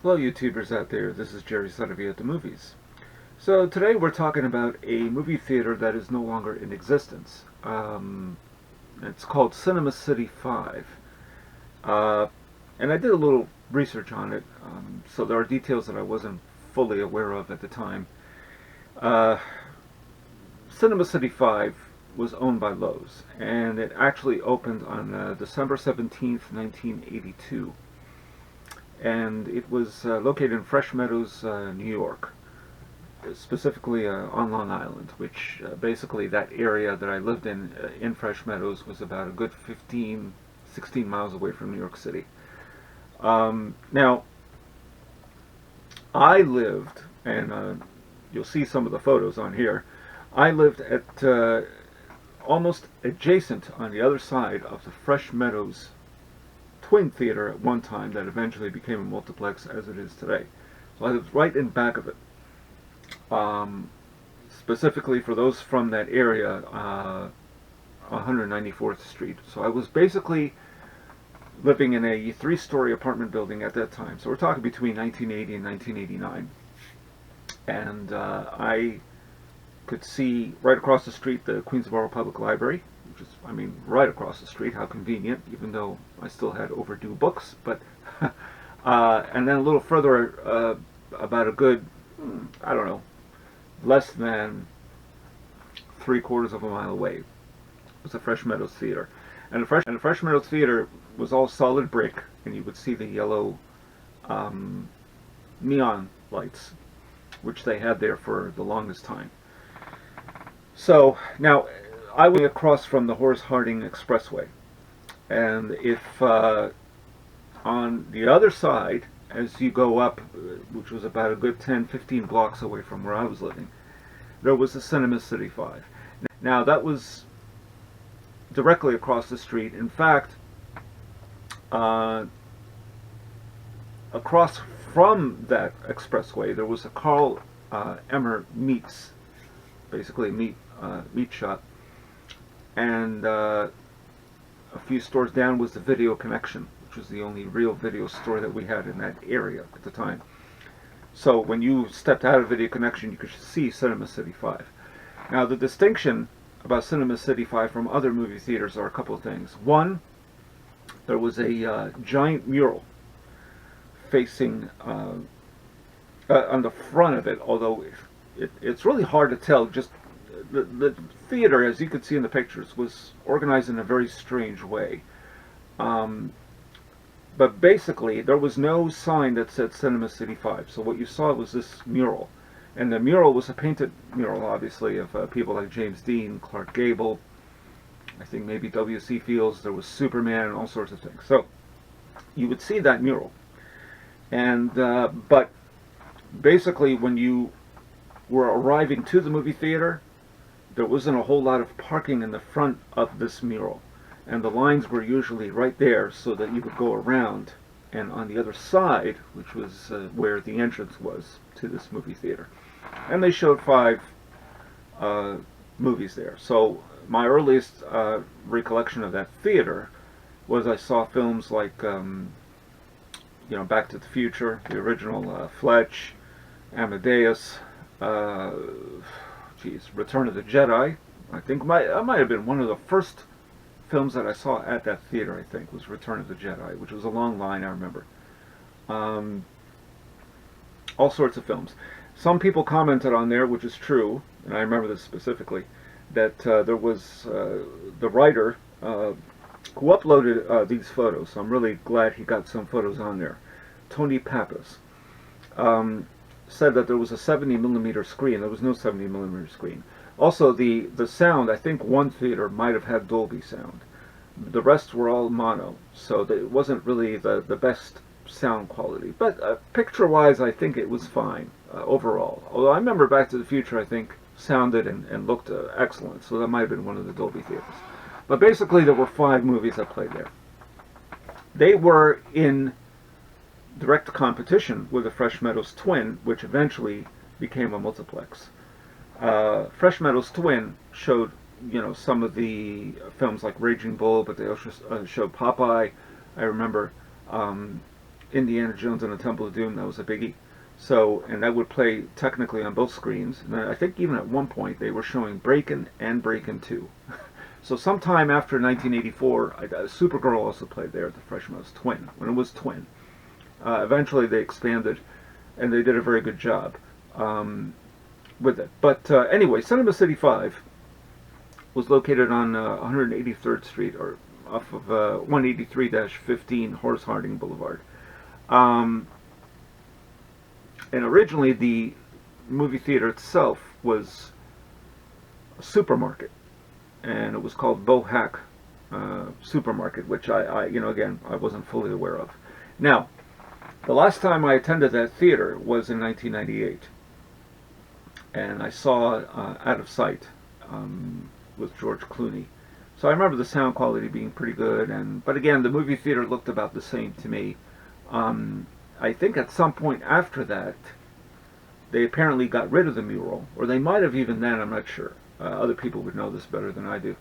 Hello YouTubers out there, this is Jerry Saravia at the movies. So today we're talking about a movie theater that is no longer in existence. It's called Cinema City 5. Uh, and I did a little research on it, so there are details that I wasn't fully aware of at the time. Uh, Cinema City 5 was owned by Loews, and it actually opened on December 17th, 1982. And it was located in Fresh Meadows, New York, specifically on Long Island, which basically that area that I lived in Fresh Meadows, was about a good 15, 16 miles away from New York City. Now, I lived, and you'll see some of the photos on here, I lived at almost adjacent on the other side of the Fresh Meadows Twin Theater at one time that eventually became a multiplex as it is today. So I lived right in back of it. Specifically for those from that area, 194th Street. So I was basically living in a three-story apartment building at that time. So we're talking between 1980 and 1989. And I could see right across the street the Queensboro Public Library, which is, I mean, right across the street. How convenient, even though I still had overdue books. But and then a little further, about a good, I don't know, less than 3/4 of a mile away, was the Fresh Meadows Theater. And the Fresh Meadows Theater was all solid brick, and you would see the yellow neon lights, which they had there for the longest time. So now I was across from the Horace Harding Expressway, and if on the other side, as you go up, which was about a good 10, 15 blocks away from where I was living, there was the Cinema City 5. Now that was directly across the street. In fact, across from that expressway there was a Carl Emmer Meats, basically a meat shop, and a few stores down was the Video Connection, which was the only real video store that we had in that area at the time. So when you stepped out of Video Connection, you could see Cinema City 5. Now the distinction about Cinema City 5 from other movie theaters are a couple of things. One, there was a giant mural facing on the front of it, although it's really hard to tell. Just the theater, as you could see in the pictures, was organized in a very strange way. But basically, there was no sign that said Cinema City 5. So what you saw was this mural. And the mural was a painted mural, obviously, of people like James Dean, Clark Gable, I think maybe W.C. Fields. There was Superman and all sorts of things. So you would see that mural. And but basically, when you were arriving to the movie theater, there wasn't a whole lot of parking in the front of this mural. And the lines were usually right there so that you could go around. And on the other side, which was where the entrance was to this movie theater. And they showed 5 movies there. So my earliest recollection of that theater was I saw films like, Back to the Future, the original Fletch, Amadeus, Return of the Jedi. I think that might have been one of the first films that I saw at that theater, I think, was Return of the Jedi, which was a long line, I remember. All sorts of films. Some people commented on there, which is true, and I remember this specifically, that there was the writer who uploaded these photos, so I'm really glad he got some photos on there. Tony Pappas said that there was a 70mm screen. There was no 70mm screen. Also, the sound, I think one theater might have had Dolby sound. The rest were all mono, so it wasn't really the best sound quality. But picture-wise, I think it was fine overall. Although I remember Back to the Future, I think, sounded and looked excellent, so that might have been one of the Dolby theaters. But basically, there were 5 movies that played there. They were in direct competition with the Fresh Meadows Twin, which eventually became a multiplex. Fresh Meadows Twin showed, some of the films like Raging Bull, but they also showed Popeye. I remember Indiana Jones and the Temple of Doom. That was a biggie. So, and that would play technically on both screens. And I think even at one point they were showing Breakin' and Breakin' 2. So sometime after 1984, Supergirl also played there at the Fresh Meadows Twin, when it was Twin. Eventually they expanded, and they did a very good job with it. But anyway, Cinema City 5 was located on 183rd Street, or off of 183-15 Horace Harding Boulevard. And originally the movie theater itself was a supermarket, and it was called Bohack Supermarket, which again, I wasn't fully aware of. Now, the last time I attended that theater was in 1998, and I saw Out of Sight with George Clooney. So I remember the sound quality being pretty good, but again, the movie theater looked about the same to me. I think at some point after that, they apparently got rid of the mural, or they might have even then, I'm not sure. Other people would know this better than I do.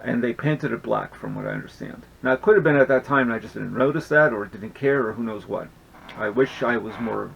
And they painted it black, from what I understand. Now, it could have been at that time and I just didn't notice that, or didn't care, or who knows what. I wish I was more...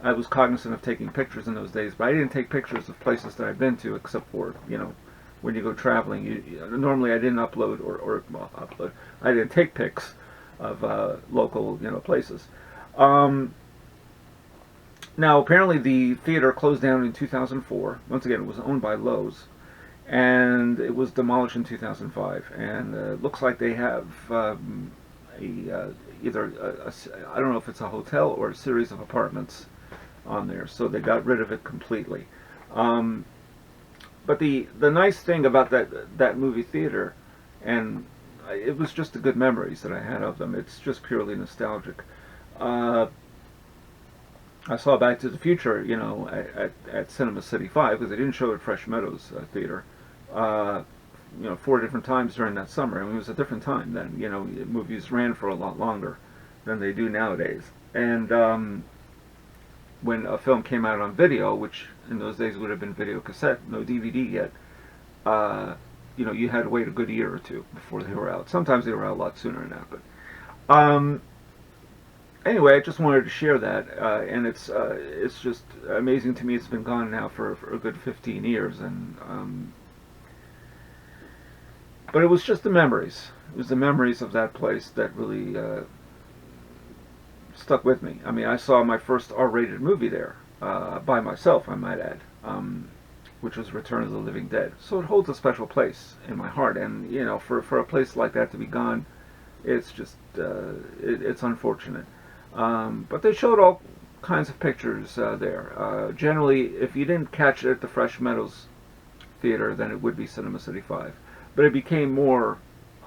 I was cognizant of taking pictures in those days, but I didn't take pictures of places that I've been to, except for, when you go traveling. Normally I didn't upload, upload. I didn't take pics of local, places. Now, apparently the theater closed down in 2004. Once again, it was owned by Loews, and it was demolished in 2005. And it looks like they have either I don't know if it's a hotel or a series of apartments on there. So they got rid of it completely. But the nice thing about that movie theater, and it was just the good memories that I had of them. It's just purely nostalgic. I saw Back to the Future, at Cinema City 5, because they didn't show it at Fresh Meadows Theater, 4 different times during that summer. I mean, it was a different time then. Movies ran for a lot longer than they do nowadays. And when a film came out on video, which in those days would have been video cassette, no DVD yet, you had to wait a good year or two before they were out. Sometimes they were out a lot sooner than that, but anyway, I just wanted to share that, and it's just amazing to me. It's been gone now for a good 15 years, and but it was just the memories. It was the memories of that place that really stuck with me. I mean, I saw my first R-rated movie there by myself, I might add, which was Return of the Living Dead. So it holds a special place in my heart, and for a place like that to be gone, it's just it's unfortunate. But they showed all kinds of pictures there. Generally, if you didn't catch it at the Fresh Meadows Theater, then it would be Cinema City 5. But it became more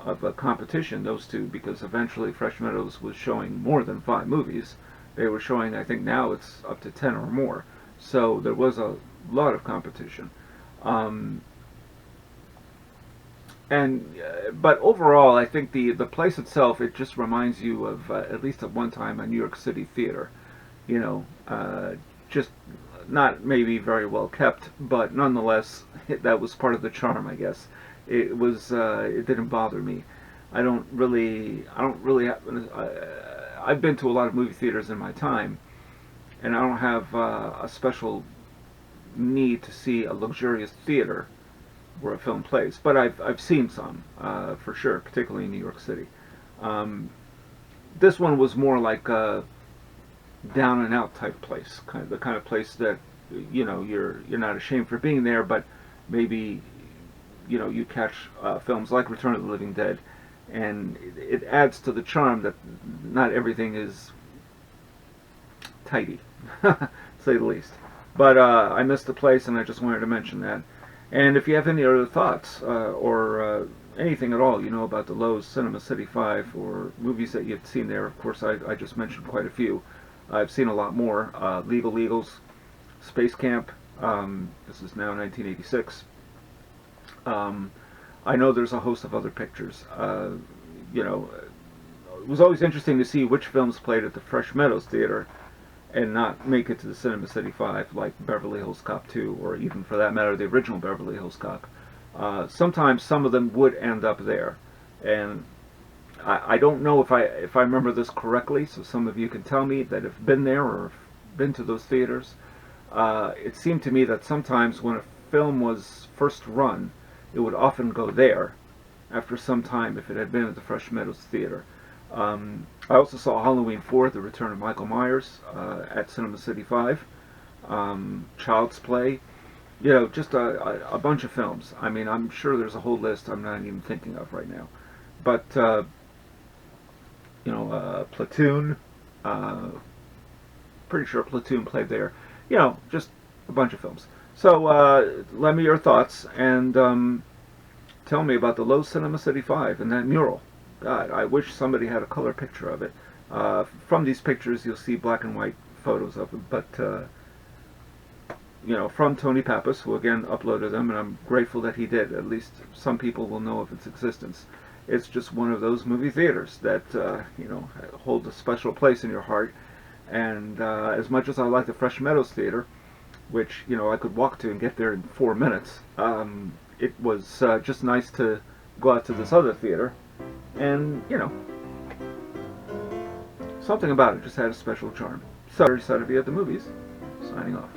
of a competition, those two, because eventually Fresh Meadows was showing more than 5 movies. They were showing, I think now it's up to 10 or more. So there was a lot of competition. But overall, I think the place itself, it just reminds you of, at least at one time, a New York City theater. Just not maybe very well kept, but nonetheless, that was part of the charm, I guess. It was, it didn't bother me. I've been to a lot of movie theaters in my time, and I don't have a special need to see a luxurious theater where a film plays, but I've seen some for sure, particularly in New York City. This one was more like a down and out type place, the kind of place that you're not ashamed for being there, but maybe you catch films like Return of the Living Dead, and it adds to the charm that not everything is tidy, to say the least. But I missed the place, and I just wanted to mention that. And if you have any other thoughts or anything at all, about the Loews Cinema City 5 or movies that you've seen there, of course, I just mentioned quite a few. I've seen a lot more. Legal Eagles, Space Camp. This is now 1986. I know there's a host of other pictures. It was always interesting to see which films played at the Fresh Meadows Theater and not make it to the Cinema City 5, like Beverly Hills Cop 2, or even for that matter, the original Beverly Hills Cop. Sometimes some of them would end up there, and I don't know if I remember this correctly, so some of you can tell me that have been there or have been to those theaters. It seemed to me that sometimes when a film was first run, it would often go there after some time if it had been at the Fresh Meadows Theater. I also saw Halloween 4, The Return of Michael Myers, at Cinema City 5. Child's Play. You know, just a bunch of films. I mean, I'm sure there's a whole list I'm not even thinking of right now. But, Platoon, pretty sure Platoon played there. You know, just a bunch of films. So, let me your thoughts, and tell me about the Loews Cinema City 5 and that mural. God, I wish somebody had a color picture of it. From these pictures, you'll see black and white photos of it, but, from Tony Pappas, who again uploaded them, and I'm grateful that he did. At least some people will know of its existence. It's just one of those movie theaters that, hold a special place in your heart. And as much as I like the Fresh Meadows Theater, which, I could walk to and get there in 4 minutes, it was just nice to go out to this other theater. And, something about it just had a special charm. So, Saravia at the movies, signing off.